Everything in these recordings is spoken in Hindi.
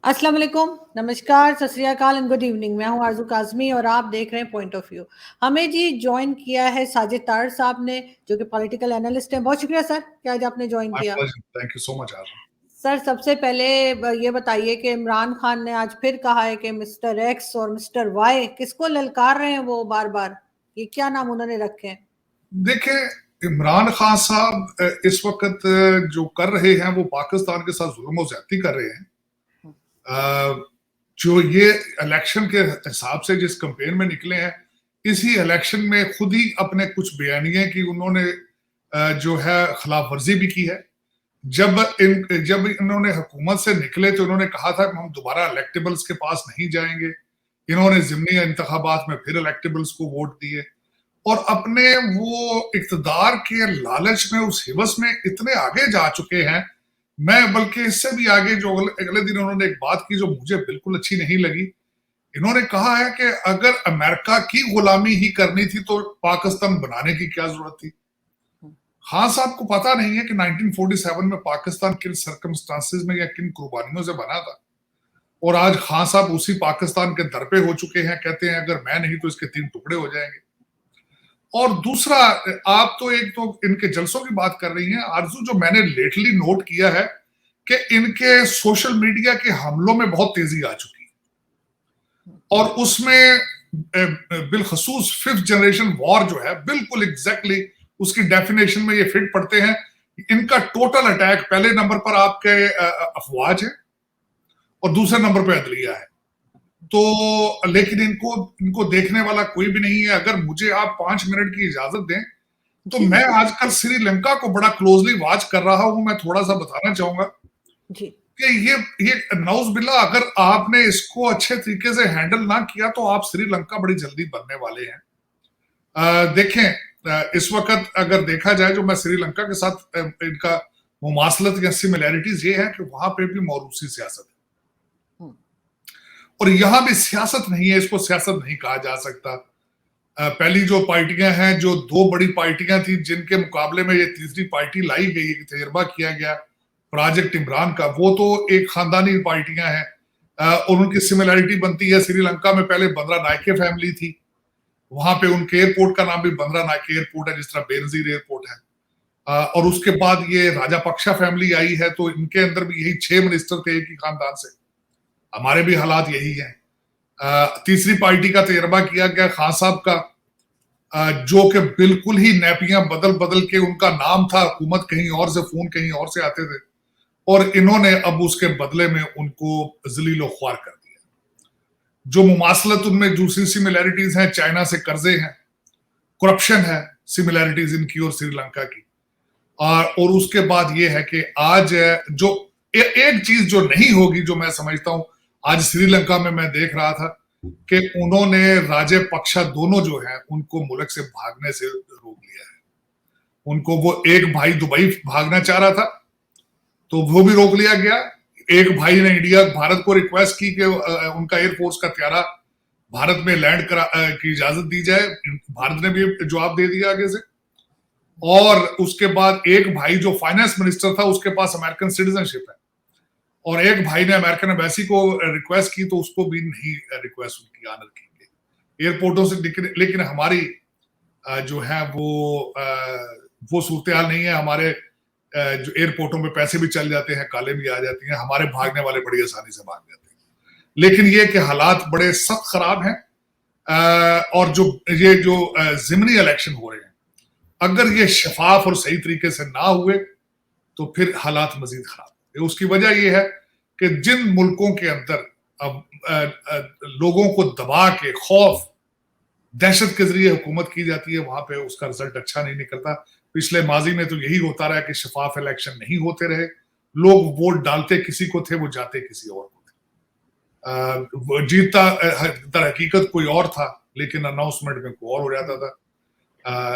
अस्सलाम वालेकुम, नमस्कार, सत श्री अकाल एंड गुड इवनिंग। मैं हूं आरजू काज़मी और आप देख रहे हैं पॉइंट ऑफ व्यू। हमें जी ज्वाइन किया है साजिद तार साहब ने, जो कि पॉलिटिकल एनालिस्ट हैं। बहुत शुक्रिया सर कि आज आपने ज्वाइन My किया। pleasure. Thank you so much, Arjun. Sir, सबसे पहले ये बताइए कि इमरान खान ने आज फिर कहा है कि मिस्टर एक्स और मिस्टर वाई किसको ललकार रहे हैं वो बार बार, ये क्या नाम उन्होंने रखे हैं? देखिए, इमरान खान साहब इस वक्त जो कर रहे हैं वो पाकिस्तान के साथ जुल्म और ज्यादती कर रहे हैं। जो ये इलेक्शन के हिसाब से जिस कैंपेन में निकले हैं, इसी इलेक्शन में खुद ही अपने कुछ बयानिए की उन्होंने जो है खिलाफ वर्जी भी की है। जब इन्होंने हुकूमत से निकले तो इन्होंने कहा था कि हम दोबारा इलेक्टेबल्स के पास नहीं जाएंगे। इन्होंने ज़िमनी इंतखाबात में फिर इलेक्टेबल्स को वोट दिए और अपने वो इक़्तिदार के लालच में, उस हिवस में इतने आगे जा चुके हैं। मैं बल्कि इससे भी आगे जो अगले दिन उन्होंने एक बात की जो मुझे बिल्कुल अच्छी नहीं लगी। इन्होंने कहा है कि अगर अमेरिका की गुलामी ही करनी थी तो पाकिस्तान बनाने की क्या जरूरत थी। खान साहब को पता नहीं है कि 1947 में पाकिस्तान किन सर्कमस्टांसेस में या किन कुर्बानियों से बना था, और आज खान साहब उसी पाकिस्तान के दर पे हो चुके हैं। कहते हैं अगर मैं नहीं तो इसके 3 टुकड़े हो जाएंगे। और दूसरा, आप तो एक तो इनके जलसों की बात कर रही हैं आरजू, जो मैंने लेटली नोट किया है कि इनके सोशल मीडिया के हमलों में बहुत तेजी आ चुकी है, और उसमें बिलखसूस 5th जनरेशन वॉर जो है, बिल्कुल एग्जैक्टली उसकी डेफिनेशन में ये फिट पड़ते हैं। इनका टोटल अटैक पहले नंबर पर आपके अफवाज है और दूसरे नंबर पर अदलिया है। तो लेकिन इनको देखने वाला कोई भी नहीं है। अगर मुझे आप 5 मिनट की इजाजत दें तो मैं आजकल श्रीलंका को बड़ा क्लोजली वॉच कर रहा हूं। मैं थोड़ा सा बताना चाहूंगा कि ये नौज बिल्ला, अगर आपने इसको अच्छे तरीके से हैंडल ना किया तो आप श्रीलंका बड़ी जल्दी बनने वाले हैं। देखें, इस वक्त अगर देखा जाए, जो मैं श्रीलंका के साथ इनका मुमासलत या सिमिलैरिटीज ये है कि वहां पे भी मौरूसी सियासत है और यहां भी सियासत नहीं है। इसको सियासत नहीं कहा जा सकता। पहली जो पार्टियां हैं, जो 2 बड़ी पार्टियां थी जिनके मुकाबले में ये तीसरी पार्टी लाई गई, तजर्बा किया गया प्रोजेक्ट इमरान का, वो तो एक खानदानी पार्टियां हैं और उनकी सिमिलैरिटी बनती है। श्रीलंका में पहले बंद्रा नायके फैमिली थी, वहां पे उनके एयरपोर्ट का नाम भी बंद्रा नायके एयरपोर्ट है, जिस तरह बेनजीर एयरपोर्ट है। और उसके बाद ये राजापक्षा फैमिली आई है, तो इनके अंदर भी यही 6 मिनिस्टर थे एक ही खानदान से। हमारे भी हालात यही है। तीसरी पार्टी का तजर्बा किया गया खान साहब का, जो कि बिल्कुल ही नैपियां बदल बदल के, उनका नाम था हुकूमत कहीं और से, फोन कहीं और से आते थे, और इन्होंने अब उसके बदले में उनको जलीलो ख्वार कर दिया। जो मुमासलत उनमें दूसरी सिमिलैरिटीज हैं, चाइना से कर्जे हैं, करप्शन है, सिमिलैरिटीज इनकी और श्रीलंका की। और उसके बाद ये है कि आज जो एक चीज जो नहीं होगी, जो मैं समझता हूं आज श्रीलंका में मैं देख रहा था कि उन्होंने राजपक्षा दोनों जो है उनको मुल्क से भागने से रोक लिया है। उनको वो एक भाई दुबई भागना चाह रहा था तो वो भी रोक लिया गया। एक भाई ने भारत को रिक्वेस्ट की कि उनका एयरफोर्स का त्यारा भारत में लैंड की इजाजत दी जाए। भारत ने भी जवाब दे दिया आगे से। और उसके बाद एक भाई जो फाइनेंस मिनिस्टर था, उसके पास अमेरिकन सिटीजनशिप है, और एक भाई ने अमेरिकन एम्बेसी को रिक्वेस्ट की तो उसको भी नहीं रिक्वेस्ट उनकी ऑनर की गई एयरपोर्टों से। लेकिन हमारी जो है वो सूरत हाल नहीं है। हमारे जो एयरपोर्टों पे पैसे भी चल जाते हैं, काले भी आ जाती हैं, हमारे भागने वाले बड़ी आसानी से भाग जाते हैं। लेकिन ये कि हालात बड़े सख्त खराब हैं। और ये जो ज़िमनी इलेक्शन हो रहे हैं, अगर ये शफाफ और सही तरीके से ना हुए तो फिर हालात मजीद खराब। उसकी वजह यह है कि जिन मुल्कों के अंदर अब लोगों को दबा के, खौफ, दहशत के जरिए हुकूमत की जाती है, वहां पे उसका रिजल्ट अच्छा नहीं निकलता। पिछले माजी में तो यही होता रहा कि शफाफ इलेक्शन नहीं होते रहे, लोग वोट डालते किसी को थे, वो जाते किसी और को थे। जीतता दर हकीकत कोई और था, लेकिन अनाउंसमेंट में कोई और हो जाता था।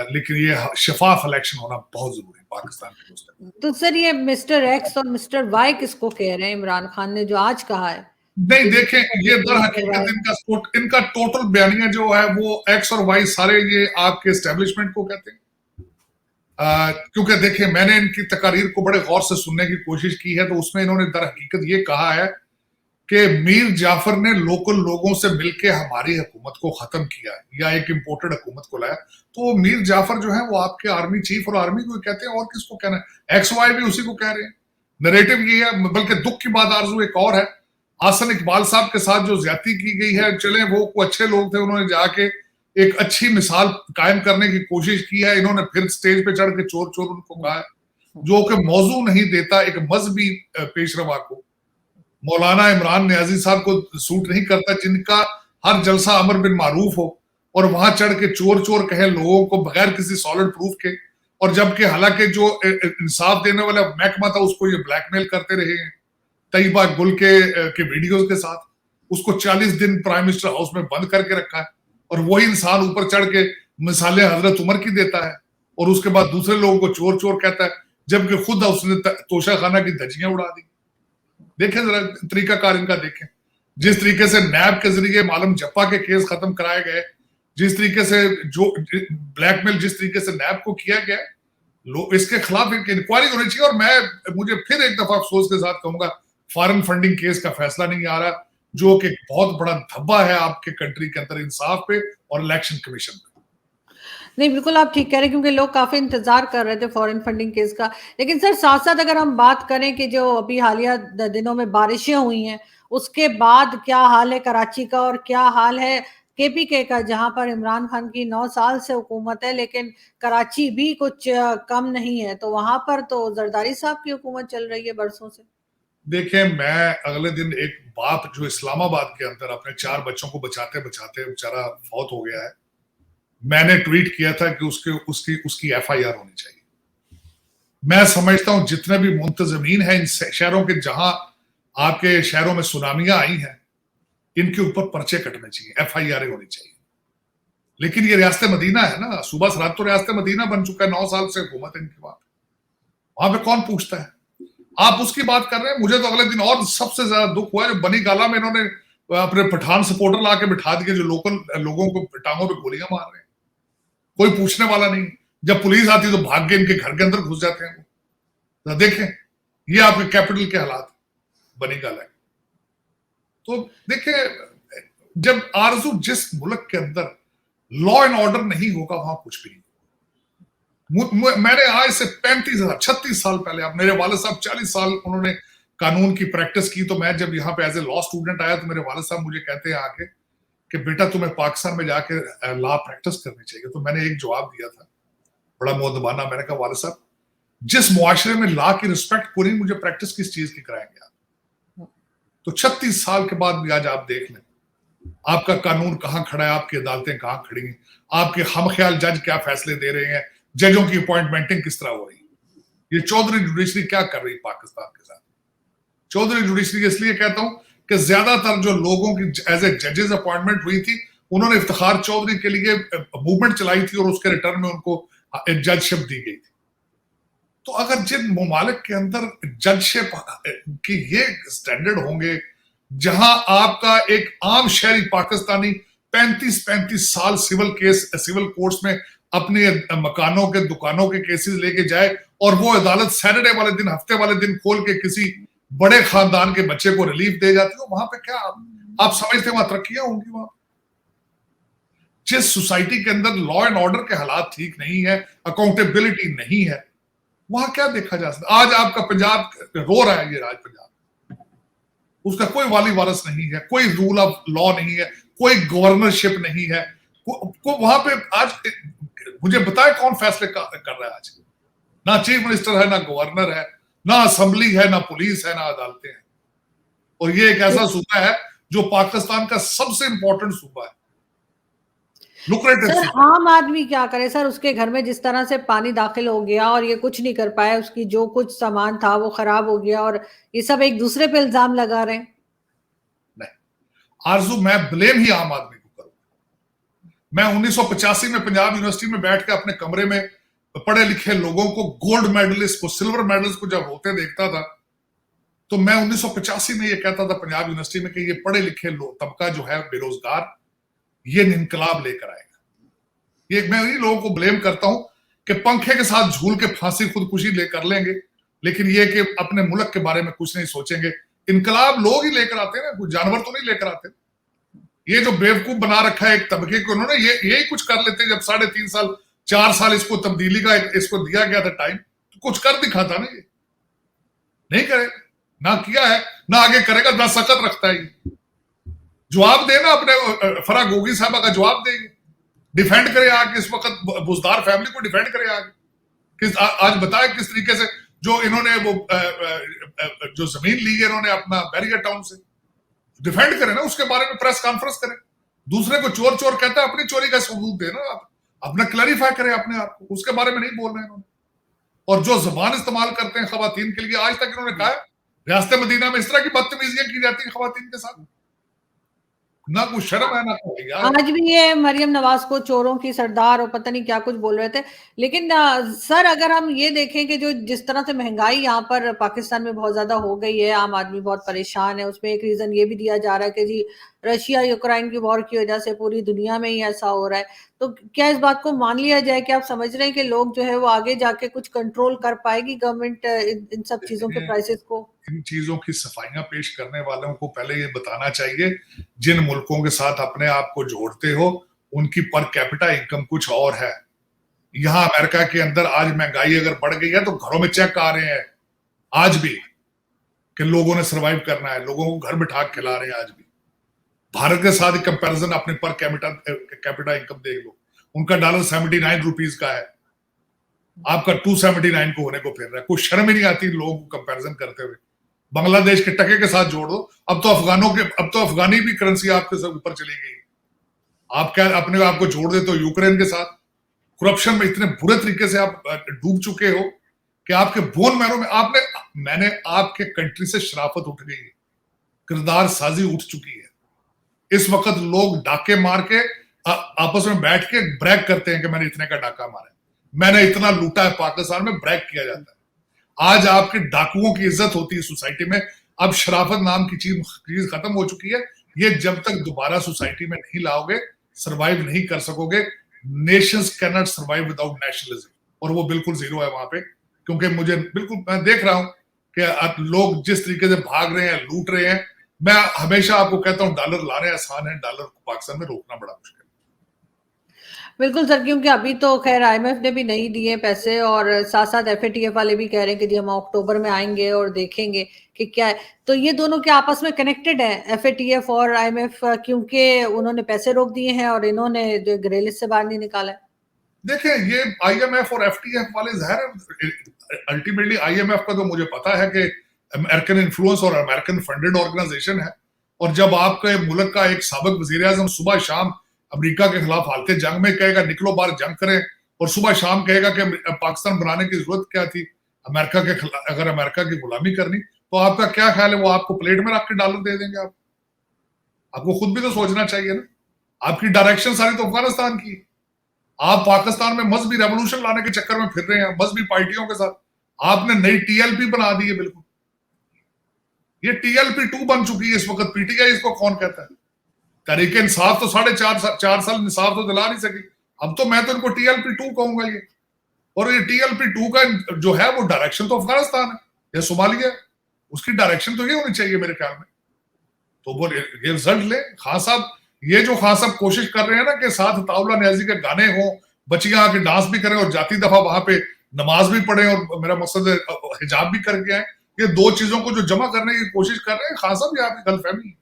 लेकिन ये शफाफ इलेक्शन होना बहुत जरूरी है पाकिस्तान के मुस्तक़बिल। तो सर, ये मिस्टर एक्स और मिस्टर वाई किसको कह रहे हैं इमरान खान ने जो आज कहा है? नहीं, देखें, ये दर हकीकत इनका टोटल बयानिया जो है वो एक्स और वाई सारे ये आपके एस्टेब्लिशमेंट को कहते हैं। क्योंकि देखें, मैंने इनकी तकारीर को बड़े गौर से सुनने की कोशिश की है, तो उसमें इन्होंने दर हकीकत ये कहा है कि मीर जाफर ने लोकल लोगों से मिलके हमारी हुकूमत को खत्म किया या एक इंपोर्टेड हुकूमत को लाया, तो वो मीर जाफर जो है वो आपके आर्मी चीफ और आर्मी को कहते हैं, और किसको कहना है? XY भी उसी को कह रहे हैं। नरेटिव ये है। बल्कि दुख की बात आरजू एक और है, आसन इकबाल साहब के साथ जो ज्यादती की गई है, चले वो अच्छे लोग थे, उन्होंने जाके एक अच्छी मिसाल कायम करने की कोशिश की है, इन्होंने फिर स्टेज पे चढ़ के चोर चोर उनको कहा है, जो कि मौजू नहीं देता एक मजहबी पेशरवा को। मौलाना इमरान नियाजी साहब को सूट नहीं करता, जिनका हर जलसा अमर बिन मारूफ हो और वहां चढ़ के चोर चोर कहे लोगों को बगैर किसी सॉलिड प्रूफ के, और जबकि हालांकि जो इंसाफ देने वाला महकमा था उसको ये ब्लैकमेल करते रहे हैं तैयबा गुल के वीडियोस के साथ। उसको 40 दिन प्राइम मिनिस्टर हाउस में बंद करके रखा है, और वही इंसान ऊपर चढ़ के मिसालें हजरत उमर की देता है और उसके बाद दूसरे लोगों को चोर चोर कहता है, जबकि खुद उसने तोशा खाना की धज्जियां उड़ा दी। देखें जरा तरीकाकार इनका, देखें जिस तरीके से नैब के जरिए मालूम जप्पा के केस खत्म कराए गए, जिस तरीके से जो ब्लैकमेल जिस तरीके से नैब को किया गया, इसके खिलाफ एक इंक्वायरी होनी चाहिए। और मुझे फिर एक दफा अफसोस के साथ कहूंगा, फॉरेन फंडिंग केस का फैसला नहीं आ रहा, जो कि बहुत बड़ा धब्बा है आपके कंट्री के अंदर इंसाफ पे और इलेक्शन कमीशन पे। नहीं, बिल्कुल आप ठीक कह रहे हैं, क्योंकि लोग काफी इंतजार कर रहे थे फॉरेन फंडिंग केस का। लेकिन सर साथ साथ अगर हम बात करें कि जो अभी हालिया दिनों में बारिशें हुई हैं, उसके बाद क्या हाल है कराची का और क्या हाल है KPK का, जहां पर इमरान खान की 9 साल से हुकूमत है, लेकिन कराची भी कुछ कम नहीं है, तो वहां पर तो जरदारी साहब की हुकूमत चल रही है बरसों से। देखिए, मैं अगले दिन एक बाप जो इस्लामाबाद के अंदर अपने 4 बच्चों को बचाते बचाते बेचारा फौत हो गया है, मैंने ट्वीट किया था कि उसकी FIR होनी चाहिए। मैं समझता हूं जितने भी मुंतजमीन हैं इन शहरों के, जहां आपके शहरों में सुनामियां आई हैं, इनके ऊपर पर्चे कटने चाहिए, FIR होनी चाहिए। लेकिन ये रियासत मदीना है ना, सूबा सरात तो रियासत मदीना बन चुका है, 9 साल से हुकूमत है इनकी। वहां पे कौन पूछता है? आप उसकी बात कर रहे हैं। मुझे तो अगले दिन और सबसे ज्यादा दुख हुआ, जो बनी गाला में इन्होंने अपने पठान सपोर्टर लाके बिठा दिए, जो लोकल लोगों को टांगों पे गोलियां मार रहे हैं। कोई पूछने वाला नहीं। जब पुलिस आती तो भाग के इनके घर के अंदर घुस जाते हैं। तो देखें, ये आपके कैपिटल के हालात बनी गाला। तो देखें, जब आरजू जिस मुल्क के अंदर लॉ एंड ऑर्डर नहीं होगा, वहां कुछ भी नहीं। मैंने आज से 36 साल पहले, अब मेरे वालिद साहब 40 साल उन्होंने कानून की प्रैक्टिस की, तो मैं जब यहाँ पे एज ए लॉ स्टूडेंट आया तो मेरे वालिद साहब मुझे कहते हैं आके कि बेटा तुम्हें पाकिस्तान में जाके लॉ प्रैक्टिस करनी चाहिए। तो मैंने एक जवाब दिया था बड़ा मुअद्दबाना, मैंने कहा वालिद साहब, जिस मुआशरे में लॉ की रिस्पेक्ट पूरी, मुझे प्रैक्टिस किस चीज की कराएंगे आप? तो 36 साल के बाद भी आज आप देख लें आपका कानून कहां खड़ा है, आपकी अदालतें कहां खड़ी हैं, आपके हमख्याल जज क्या फैसले दे रहे हैं, जजों की अपॉइंटमेंटिंग किस तरह हो रही है। ये चौधरी जुडिशरी क्या कर रही है पाकिस्तान के साथ? चौधरी जुडिशरी इसलिए कहता हूं कि ज्यादातर जो लोगों की एज ए जजेस अपॉइंटमेंट हुई थी, उन्होंने इफ्तिखार चौधरी के लिए मूवमेंट चलाई थी और उसके रिटर्न में उनको जजशिप दी गई थी। तो अगर जिन ममालिक के अंदर जजशिप की ये स्टैंडर्ड होंगे, जहां आपका एक आम शहरी पाकिस्तानी 35 साल सिविल कोर्ट्स में अपने मकानों के दुकानों के केसेस लेके जाए, और वो अदालत सैटरडे वाले दिन, हफ्ते वाले दिन खोल के किसी बड़े खानदान के बच्चे को रिलीफ दे जाती हो, वहां पे क्या आप समझते वहां तरक्कियां होंगी? वहां जिस सोसाइटी के अंदर लॉ एंड ऑर्डर के हालात ठीक नहीं है, अकाउंटेबिलिटी नहीं है, वहां क्या देखा जा सकता? आज आपका पंजाब रो रहा है, ये राज पंजाब, उसका कोई वाली वारस नहीं है, कोई रूल ऑफ लॉ नहीं है, कोई गवर्नरशिप नहीं है। वहां पे आज मुझे बताए कौन फैसले कर रहा है? आज ना चीफ मिनिस्टर है, ना गवर्नर है, ना असेंबली है, ना पुलिस है, ना अदालतें हैं। और ये एक ऐसा सूबा है जो पाकिस्तान का सबसे इंपॉर्टेंट सूबा है, लुक्रेटिव सर सूबा। आम आदमी क्या करे सर? उसके घर में जिस तरह से पानी दाखिल हो गया और ये कुछ नहीं कर पाया, उसकी जो कुछ सामान था वो खराब हो गया, और ये सब एक दूसरे पे इल्जाम लगा रहे हैं। नहीं आरजू, मैं ब्लेम ही आम आदमी को करूंगा। मैं 1985 में पंजाब यूनिवर्सिटी में बैठ के अपने कमरे में पढ़े लिखे लोगों को, गोल्ड मेडलिस्ट को, सिल्वर मेडलिस्ट को जब होते देखता था, तो मैं 1985 में ये कहता था पंजाब यूनिवर्सिटी में कि ये पढ़े लिखे तबका जो है बेरोजगार, ये इनकलाब लेकर आएगा। ये मैं उन्हीं लोगों को ब्लेम करता हूं कि पंखे के साथ झूल के फांसी खुदकुशी ले कर लेंगे, लेकिन ये कि अपने मुल्क के बारे में कुछ नहीं सोचेंगे। इनकलाब लोग ही लेकर आते हैं ना, कुछ जानवर तो नहीं लेकर आते। ये जो बेवकूफ बना रखा है एक तबके को, उन्होंने यही कुछ कर लेते हैं। जब 3.5 साल 4 साल इसको तब्दीली का इसको दिया गया था टाइम, तो कुछ कर दिखाता ना। ये नहीं करे, ना किया है, ना आगे करेगा, ना सकत रखता है। ये जवाब देना अपने फराह गोगी साहबा का जवाब देंगे, डिफेंड करे आगे। इस वक्त बुजदार फैमिली को डिफेंड करे आगे। आज बताए किस तरीके से जो इन्होंने वो जो जमीन ली है इन्होंने अपना बैरियर टाउन से, डिफेंड करें ना, उसके बारे में प्रेस कॉन्फ्रेंस करें। दूसरे को चोर चोर कहता है, अपनी चोरी का सबूत देना, आप अपना क्लैरिफाई करें अपने आप को, उसके बारे में नहीं बोल रहे इन्होंने। और जो जबान इस्तेमाल करते हैं खवातीन के लिए, आज तक इन्होंने कहा है रियासत मदीना में इस तरह की बदतमीजियां की जाती है खवातीन के साथ, ना कुछ शर्म है ना कोई यार। आज भी ये मरियम नवाज को चोरों की सरदार और पता नहीं क्या कुछ बोल रहे थे। लेकिन सर अगर हम ये देखें कि जो जिस तरह से महंगाई यहाँ पर पाकिस्तान में बहुत ज्यादा हो गई है, आम आदमी बहुत परेशान है, उसमें एक रीजन ये भी दिया जा रहा है कि जी रशिया यूक्रेन की वॉर की वजह से पूरी दुनिया में ही ऐसा हो रहा है। तो क्या इस बात को मान लिया जाए कि आप समझ रहे हैं कि लोग जो है वो आगे जाके कुछ कंट्रोल कर पाएगी गवर्नमेंट इन सब चीजों के प्राइसेस को? इन चीजों की सफाइयां पेश करने वालों को पहले ये बताना चाहिए, जिन मुल्कों के साथ अपने आप को जोड़ते हो उनकी पर कैपिटा इनकम कुछ और है। यहाँ अमेरिका के अंदर आज महंगाई अगर बढ़ गई है तो घरों में चेक आ रहे हैं आज भी कि लोगों ने सरवाइव करना है, लोगों को घर बिठा के खिला रहे हैं आज भी। भारत के साथ कंपैरिजन अपने पर कैपिटा इनकम देख लो, उनका $79 का है, आपका 279 को होने को फिर रहा है। कुछ शर्म ही नहीं आती लोगों को कंपैरिजन करते हुए। बांग्लादेश के टके के साथ जोड़ दो, अब तो अफगानी भी करेंसी आपके सब ऊपर चली गई। आप क्या अपने आप को जोड़ दे तो यूक्रेन के साथ करप्शन में इतने बुरे तरीके से आप डूब चुके हो कि आपके बोन मैरो में मैंने आपके कंट्री से शराफत उठ गई है, किरदार साजी उठ चुकी है। इस वक्त लोग डाके मार के आपस में बैठ के ब्रैग करते हैं कि मैंने इतने का डाका मारा है, मैंने इतना लूटा है। पाकिस्तान में ब्रैग किया जाता है। आज आपके डाकुओं की इज्जत होती है सोसाइटी में, अब शराफत नाम की चीज खत्म हो चुकी है। ये जब तक दोबारा सोसाइटी में नहीं लाओगे सरवाइव नहीं कर सकोगे। Nations can not survive without nationalism, और वो बिल्कुल जीरो है वहां पे। क्योंकि मैं देख रहा हूं कि लोग जिस तरीके से भाग रहे हैं, लूट रहे हैं। मैं हमेशा आपको कहता हूं डॉलर लाने आसान है, डॉलर को पाकिस्तान में रोकना बड़ा मुश्किल है। बिल्कुल सर, क्योंकि अभी तो खैर आईएमएफ ने भी नहीं दिए पैसे, और साथ साथ एफएटीएफ वाले भी कह रहे हैं कि जी हम अक्टूबर में आएंगे और देखेंगे कि क्या है। तो ये दोनों क्या आपस में कनेक्टेड है, एफएटीएफ और आईएमएफ, क्योंकि उन्होंने पैसे रोक दिए हैं और इन्होंने जो ग्रे लिस्ट से बाहर नहीं निकाला है? देखिए, ये आईएमएफ और एफटीएफ वाले ज़ाहिर अल्टीमेटली आईएमएफ का तो मुझे पता है कि अमेरिकन इन्फ्लुएंस और अमेरिकन फंडेड ऑर्गेनाइजेशन है। और जब आपके मुल्क का एक साबिक वजीर आजम सुबह शाम अमेरिका के खिलाफ हालते जंग में कहेगा निकलो बाहर जंग करें, और सुबह शाम कहेगा कि पाकिस्तान बनाने की जरूरत क्या थी, अमेरिका के खिलाफ अगर अमेरिका की गुलामी करनी, तो आपका क्या ख्याल है वो आपको प्लेट में रख के डॉलर दे देंगे? आपको खुद भी तो सोचना चाहिए ना। आपकी डायरेक्शन सारी तो अफगानिस्तान की। आप पाकिस्तान में मजहबी रेवोल्यूशन लाने के चक्कर में फिर रहे हैं मजहबी पार्टियों के साथ। आपने नई टीएलपी बना दी है, बिल्कुल ये टीएलपी 2 बन चुकी है इस वक्त। पीटीआई इसको कौन कहता है? तहरीक इंसाफ तो 4.5 साल इंसाफ तो दिला नहीं सकी। अब तो मैं तो इनको टीएलपी 2 कहूंगा ये। और ये टीएलपी 2 का जो है वो डायरेक्शन तो अफगानिस्तान है या सोमालिया, उसकी डायरेक्शन तो ये होनी चाहिए मेरे ख्याल में। तो वो ये रिजल्ट ले। खान साहब, ये जो खान साहब कोशिश कर रहे हैं ना कि साथ ताउला न्याजी के गाने हो, बच्चियां आके डांस भी करें और जाती दफा वहां पे नमाज भी पढ़े, और मेरा मकसद हिजाब भी करके आए, ये 2 चीजों को जो जमा करने की कोशिश कर रहे हैं खान साहब, ये आपकी गलतफहमी।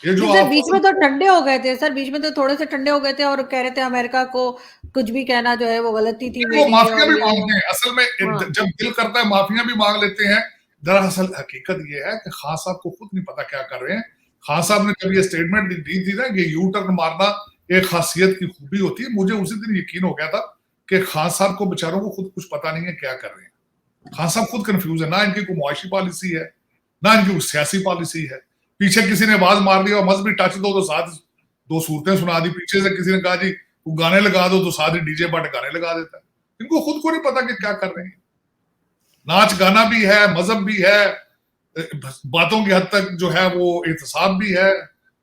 ये जो सर बीच में तो ठंडे हो गए थे, सर बीच में तो थोड़े से ठंडे हो गए थे और कह रहे थे अमेरिका को कुछ भी कहना जो है वो गलती थी। वो माफिया भी मांगते हैं असल में। जब दिल करता है माफिया भी मांग लेते हैं। दरअसल हकीकत ये है कि खान साहब को खुद नहीं पता क्या कर रहे हैं। खान साहब ने जब ये स्टेटमेंट दी थी ना कि यू टर्न मारना एक खासियत की खूबी होती है, मुझे उसी दिन यकीन हो गया था कि खान साहब को बेचारों को खुद कुछ पता नहीं है क्या कर रहे हैं। खान साहब खुद कंफ्यूज है, ना इनकी कोई मुआशी पॉलिसी है ना इनकी कोई सियासी पॉलिसी है। पीछे किसी ने आवाज मार दी और मजहबी टच दो तो साथ 2 सूरतें सुना दी। पीछे से किसी ने कहा जी वो गाने लगा दो तो साथ ही डीजे बट गाने लगा देता है। इनको खुद को नहीं पता कि क्या कर रहे हैं। नाच गाना भी है, मजहब भी है, बातों की हद तक जो है वो एहतसाब भी है,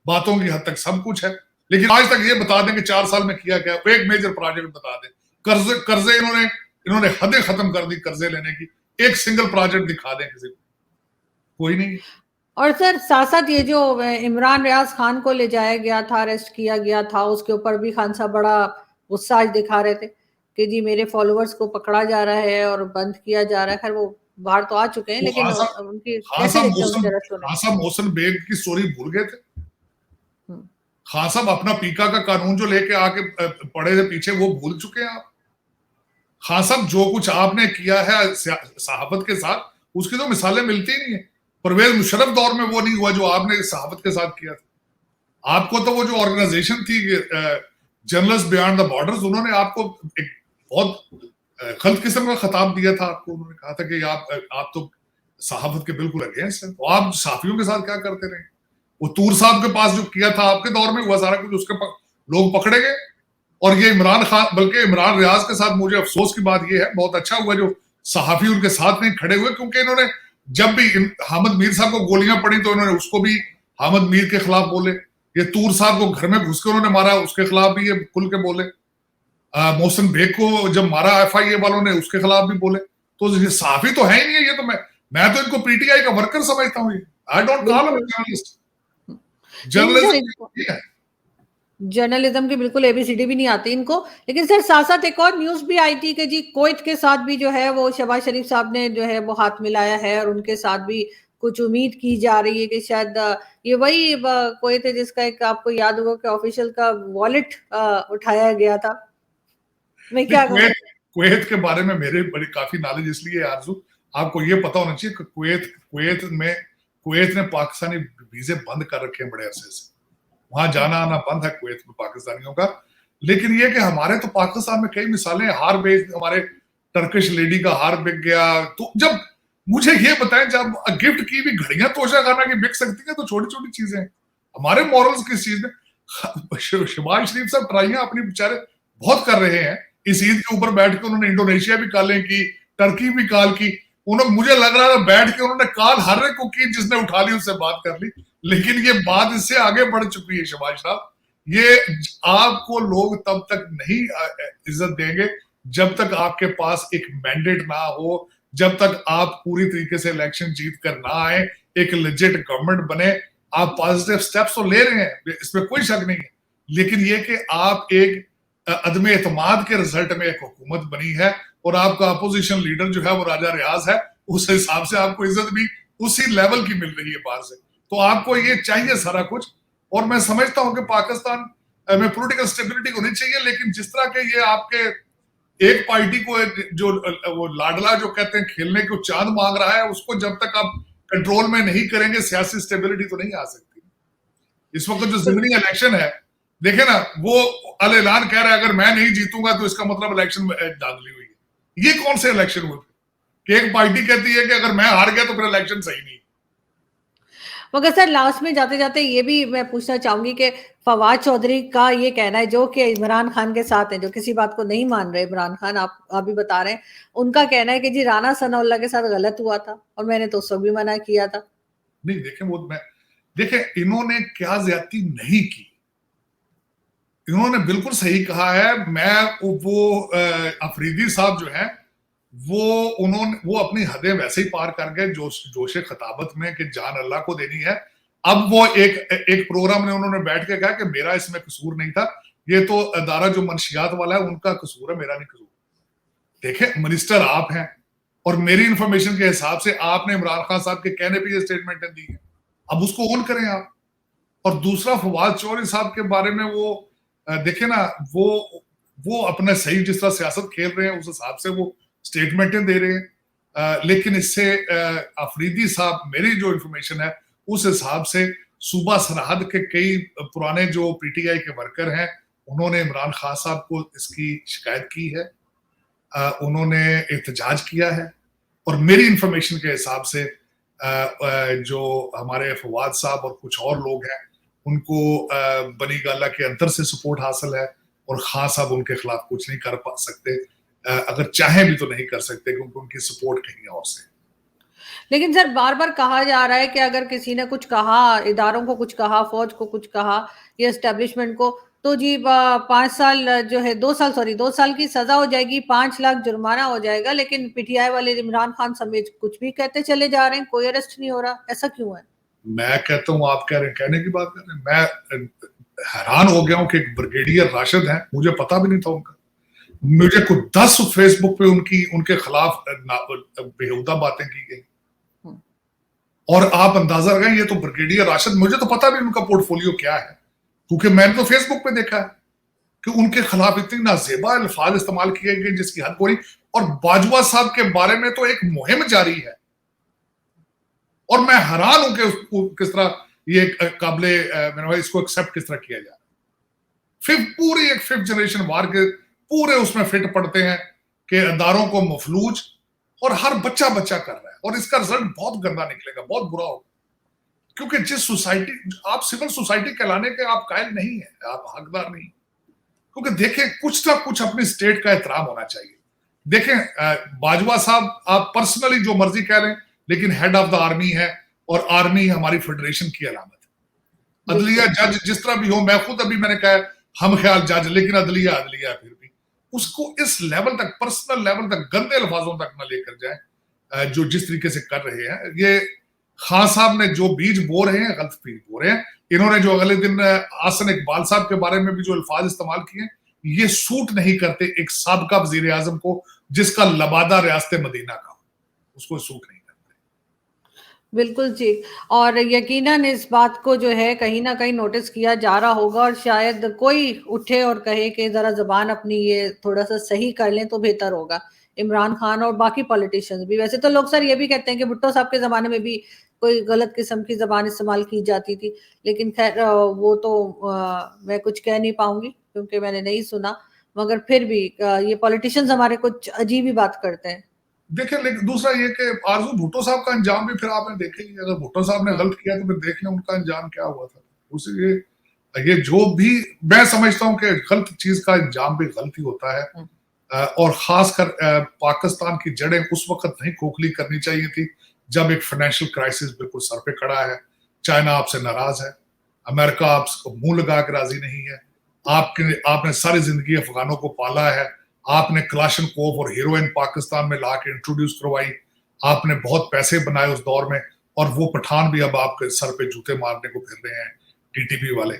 बातों की हद तक सब कुछ है। लेकिन आज तक ये बता दें कि 4 साल में किया क्या, एक मेजर प्रोजेक्ट बता दें। कर्जे इन्होंने हदें खत्म कर दी कर्जे लेने की। एक सिंगल प्रोजेक्ट दिखा दें किसी को, कोई नहीं। और सर साथ साथ ये जो इमरान रियाज खान को ले जाया गया था, अरेस्ट किया गया था, उसके ऊपर भी खान साहब बड़ा गुस्सा आज दिखा रहे थे कि जी मेरे फॉलोअर्स को पकड़ा जा रहा है और बंद किया जा रहा है। खैर वो बाहर तो आ चुके हैं, वो लेकिन उनकी कैसे देखते हैं उनके अरेस्ट होने? खान साहब मोहसिन बेग की स्टोरी भूल गए थे। हम्म। खान साहब अपना पीका का कानून जो लेके आके पड़े थे पीछे, वो भूल चुके हैं आप। खान साहब जो कुछ आपने किया है सहाफत के साथ, उसकी तो मिसालें मिलती ही नहीं है। परवेज मुशर्रफ दौर में वो नहीं हुआ जो आपने सहाफत के साथ किया था। आपको तो वो जो ऑर्गेनाइजेशन थी जर्नलिस्ट बियॉन्ड द बॉर्डर्स, उन्होंने आपको एक बहुत गलत किस्म का खिताब दिया था आपको। उन्होंने कहा था कि आप तो सहाफत के बिल्कुल अगेंस्ट हैं, तो आप साफियों के साथ क्या करते रहे? वो तूर साहब के पास जो किया था आपके दौर में हुआ सारा कुछ, उसके लोग पकड़े गए। और ये इमरान खान, बल्कि इमरान रियाज के साथ मुझे अफसोस की बात यह है, बहुत अच्छा हुआ जो सहाफी उनके साथ नहीं खड़े हुए, क्योंकि इन्होंने जब भी हामिद मीर साहब को गोलियां पड़ी तो इन्होंने उसको भी हामिद मीर के खिलाफ बोले। ये तूर साहब को घर में घुस के उन्होंने मारा, उसके खिलाफ भी ये खुल के बोले। मोहसिन बेग को जब मारा FIA वालों ने, उसके खिलाफ भी बोले। तो ये सहाफी तो है ही नहीं है। ये तो मैं तो इनको PTI का वर्कर समझता हूँ। I don't call him journalist. Journalism journalism की बिल्कुल ABCD भी नहीं आती इनको। लेकिन सर साथ साथ एक और न्यूज भी आई थी कि जी कुवैत के साथ भी जो है वो शहबाज शरीफ साहब ने जो है वो हाथ मिलाया है, और उनके साथ भी कुछ उम्मीद की जा रही है कि शायद ये वही कुवैत है जिसका एक आपको याद होगा कि ऑफिशियल का वॉलेट उठाया गया था। मैं क्या कहूँ? कुवैत के बारे में मेरे बड़ी काफी नॉलेज इसलिए आरजू, आपको ये पता होना चाहिए कि कुवैत ने पाकिस्तानी वीजे बंद कर रखे हैं बड़े अरसे से। वहां जाना आना बंद है कुवैत में पाकिस्तानियों का। लेकिन ये कि हमारे तो पाकिस्तान में कई मिसालें, हार बेच, हमारे टर्किश लेडी का हार बिक गया। तो जब मुझे ये बताएं, जब गिफ्ट की भी घड़ियां तोशा खाना की बिक सकती है, तो छोटी छोटी चीजें हमारे मॉरल्स किस चीज में? शहबाज शरीफ साहब ट्राइयां अपनी बेचारे बहुत कर रहे हैं। इस ईद के ऊपर बैठ के उन्होंने इंडोनेशिया भी कालें की, टर्की भी काल की। उन्होंने, मुझे लग रहा था बैठ के उन्होंने काल हर एक को की, जिसने उठा ली उससे बात कर ली। लेकिन ये बात इससे आगे बढ़ चुकी है शहबाज साहब। ये आपको लोग तब तक नहीं इज्जत देंगे जब तक आपके पास एक मैंडेट ना हो, जब तक आप पूरी तरीके से इलेक्शन जीत कर ना आए, एक लेजिट गवर्नमेंट बने। आप पॉजिटिव स्टेप्स तो ले रहे हैं, इसमें कोई शक नहीं है। लेकिन ये कि आप एक अदम एतमाद के रिजल्ट में एक हुकूमत बनी है, और आपका अपोजिशन लीडर जो है वो राजा रियाज है, उस हिसाब से आपको इज्जत भी उसी लेवल की मिल रही है बाहर से। तो आपको ये चाहिए सारा कुछ। और मैं समझता हूं कि पाकिस्तान में पॉलिटिकल स्टेबिलिटी होनी चाहिए, लेकिन जिस तरह के ये आपके एक पार्टी को जो वो लाडला जो कहते हैं खेलने को चांद मांग रहा है, उसको जब तक आप कंट्रोल में नहीं करेंगे, सियासी स्टेबिलिटी तो नहीं आ सकती। इस वक्त जो जिमनी इलेक्शन है, देखे ना, वो अल ऐलान कह रहा है अगर मैं नहीं जीतूंगा तो इसका मतलब इलेक्शन में धांधली हुई है। ये कौन से इलेक्शन हुए कि एक पार्टी कहती है कि अगर मैं हार गया तो फिर इलेक्शन सही नहीं। मगर सर लास्ट में जाते जाते ये भी मैं पूछना चाहूंगी कि फवाद चौधरी का ये कहना है, जो कि इमरान खान के साथ है, जो किसी बात को नहीं मान रहे इमरान खान, आप भी बता रहे हैं, उनका कहना है कि जी राना सनाउल्लाह के साथ गलत हुआ था और मैंने तो उस वक्त भी मना किया था। नहीं देखें इन्होंने क्या ज्यादती नहीं की। इन्होंने बिल्कुल सही कहा है। मैं वो अफरीदी साहब जो है वो अपनी हदें वैसे ही पार कर गए जोश खताबत में कि जान अल्लाह को देनी है। अब वो एक प्रोग्राम में उन्होंने बैठ के कहा कि मेरा इसमें कसूर नहीं था, ये तो अदारा जो मंशियात वाला है उनका कसूर है, मेरा नहीं कसूर। देखे, मिनिस्टर आप हैं और मेरी इंफॉर्मेशन के हिसाब से आपने इमरान खान साहब के कहने पर ये स्टेटमेंट दी है, अब उसको ऑन करें आप। और दूसरा, फवाद चौधरी साहब के बारे में वो देखे ना, वो अपना सही जिस तरह सियासत खेल रहे हैं उस हिसाब से वो स्टेटमेंटें दे रहे हैं। लेकिन इससे अफरीदी साहब, मेरी जो इंफॉर्मेशन है उस हिसाब से सूबा सरहद के कई पुराने जो PTI के वर्कर हैं, उन्होंने इमरान खान साहब को इसकी शिकायत की है, उन्होंने एहतजाज किया है। और मेरी इंफॉर्मेशन के हिसाब से जो हमारे फवाद साहब और कुछ और लोग हैं, उनको बनी गाला के अंदर से सपोर्ट हासिल है, और खान साहब उनके खिलाफ कुछ नहीं कर पा सकते, अगर चाहे भी तो नहीं कर सकते, क्योंकि उनकी सपोर्ट कहीं और से। लेकिन सर बार बार कहा जा रहा है कि अगर किसी ने कुछ कहा, इदारों को कुछ कहा, फौज को कुछ कहा या एस्टेब्लिशमेंट को, तो जी 5 साल जो है 2 साल, सॉरी 2 साल की सजा हो जाएगी, 5 लाख जुर्माना हो जाएगा। लेकिन PTI वाले इमरान खान समेत कुछ भी कहते चले जा रहे हैं, कोई अरेस्ट नहीं हो रहा, ऐसा क्यों है? मैं कहता हूँ, आप कह रहे हैं, कहने की बात कर रहे हैं, मैं हैरान हो गया हूँ कि एक ब्रिगेडियर राशिद हैं, मुझे पता भी नहीं था उनका। मुझे कुछ 10 फेसबुक पे उनके खिलाफ बेहुदा बातें की गई, और आप अंदाजा लगाएं, ये तो ब्रिगेडियर राशिद, मुझे तो पता भी उनका पोर्टफोलियो क्या है, क्योंकि मैंने तो फेसबुक पे देखा है कि उनके खिलाफ इतनी नाजेबा अल्फाज इस्तेमाल किए गए जिसकी हद कोई। और बाजवा साहब के बारे में तो एक मुहिम जारी है, और मैं हैरान हूं कि किस तरह ये काबिले इसको एक्सेप्ट किस तरह किया जा रहा है। पूरी एक 5th जनरेशन वार के पूरे उसमें फिट पड़ते हैं कि अदारों को मफलूज, और हर बच्चा कर रहा है, और इसका रिजल्ट बहुत गंदा निकलेगा, बहुत बुरा होगा, क्योंकि जिस सोसाइटी, आप सिविल सोसाइटी कहलाने के आप कायल नहीं है, आप हकदार नहीं। क्योंकि देखें, कुछ ना कुछ अपनी स्टेट का एहतराम होना चाहिए। देखें, बाजवा साहब आप पर्सनली जो मर्जी कह रहे हैं, लेकिन हेड ऑफ द आर्मी है, और आर्मी हमारी फेडरेशन की अलामत है। अदलिया जज जिस तरह भी हो, मैं खुद अभी मैंने कहा हम ख्याल जज, लेकिन अदलिया फिर भी उसको इस लेवल तक, पर्सनल लेवल तक, गंदे अल्फाजों तक न लेकर जाए जो जिस तरीके से कर रहे हैं। ये खान साहब ने जो बीज बो रहे हैं, गलत बीज बो रहे हैं। इन्होंने जो अगले दिन आसन इकबाल साहब के बारे में भी जो अल्फाज इस्तेमाल किए, ये सूट नहीं करते एक साबका वजीर आजम को जिसका लबादा रियासत मदीना का, उसको सूट नहीं करते। बिल्कुल जी, और यकीनन इस बात को जो है कहीं ना कहीं नोटिस किया जा रहा होगा, और शायद कोई उठे और कहे कि जरा जुबान अपनी ये थोड़ा सा सही कर लें तो बेहतर होगा। इमरान खान और बाकी पॉलिटिशियंस भी, वैसे तो लोग सर ये भी कहते हैं कि भुट्टो साहब के जमाने में भी कोई गलत किस्म की जबान इस्तेमाल की जाती थी, लेकिन खैर वो तो मैं कुछ कह नहीं पाऊंगी क्योंकि मैंने नहीं सुना, मगर फिर भी ये पॉलिटिशियंस हमारे कुछ अजीब ही बात करते हैं। देखिए, लेकिन दूसरा ये कि आरजू भुट्टो साहब का अंजाम भी फिर आपने देखे ही, अगर भुट्टो साहब ने गलत किया तो फिर देख लें उनका अंजाम क्या हुआ था। उसे ये जो भी, मैं समझता हूं कि गलत चीज का अंजाम भी गलत ही होता है, और खासकर पाकिस्तान की जड़ें उस वक्त नहीं खोखली करनी चाहिए थी जब एक फाइनेंशियल क्राइसिस बिल्कुल सर पे खड़ा है। चाइना आपसे नाराज है, अमेरिका आपको मुंह लगा के राजी नहीं है, आपने सारी जिंदगी अफगानों को पाला है, आपने क्लाशनकोव और हीरोइन पाकिस्तान में ला के इंट्रोड्यूस करवाई, आपने बहुत पैसे बनाए उस दौर में, और वो पठान भी अब आपके सर पे जूते मारने को फिर रहे हैं, टीटीपी वाले,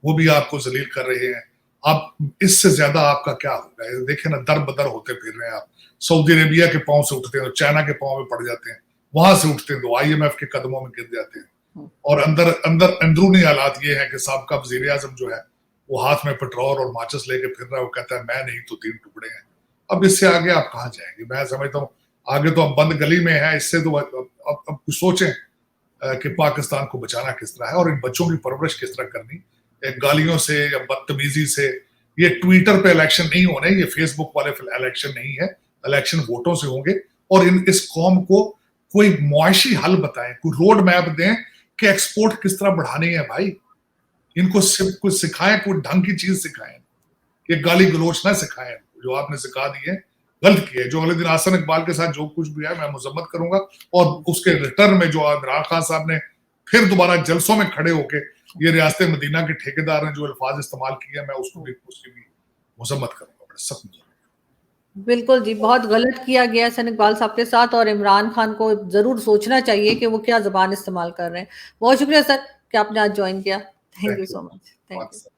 वो भी आपको जलील कर रहे हैं। अब इससे ज्यादा आपका क्या होगा? देखे ना, दर बदर होते फिर रहे हैं आप। सऊदी अरेबिया के पांव से उठते हैं तो चाइना के पांव में पड़ जाते हैं, वहां से उठते हैं तो IMF के कदमों में गिर जाते हैं। और अंदरूनी हालात ये है कि साहब का वजीर आजम जो है वो हाथ में पेट्रोल और माचिस लेके फिर रहा है, वो कहता है मैं नहीं तो 3 टुकड़े हैं। अब इससे आगे आप कहाँ जाएंगे? मैं समझता हूँ आगे तो अब बंद गली में है। इससे तो अब कुछ सोचें कि पाकिस्तान को बचाना किस तरह है, और इन बच्चों की परवरिश किस तरह करनी, गालियों से या बदतमीजी से। ये ट्विटर पे इलेक्शन नहीं होने, ये फेसबुक वाले इलेक्शन नहीं है, इलेक्शन वोटों से होंगे। और इस कौम को कोई मुआशी हल बताएं, कोई रोड मैप दें कि एक्सपोर्ट किस तरह बढ़ानी है भाई। इनको सिर्फ कुछ सिखाएं, कोई ढंग की चीज सिखाएं, ये गाली गलोच ना सिखाएं। जो आपने सिखा दी है गलत किया है। जो अगले दिन आसन इकबाल के साथ जो कुछ भी है मैं मजम्मत करूंगा, और उसके रिटर्न में जो इमरान खान साहब ने फिर दोबारा जलसों में खड़े होके ये रियासत मदीना के ठेकेदार ने जो अल्फाज इस्तेमाल किया, मैं उसकी भी मजम्मत करूंगा, बड़े सख्त मजम्मत। बिल्कुल जी, बहुत गलत किया गया हसन इकबाल साहब के साथ, और इमरान खान को जरूर सोचना चाहिए कि वो क्या जबान इस्तेमाल कर रहे हैं। बहुत शुक्रिया सर कि आपने आज ज्वाइन किया। Thank you so much. Thank you.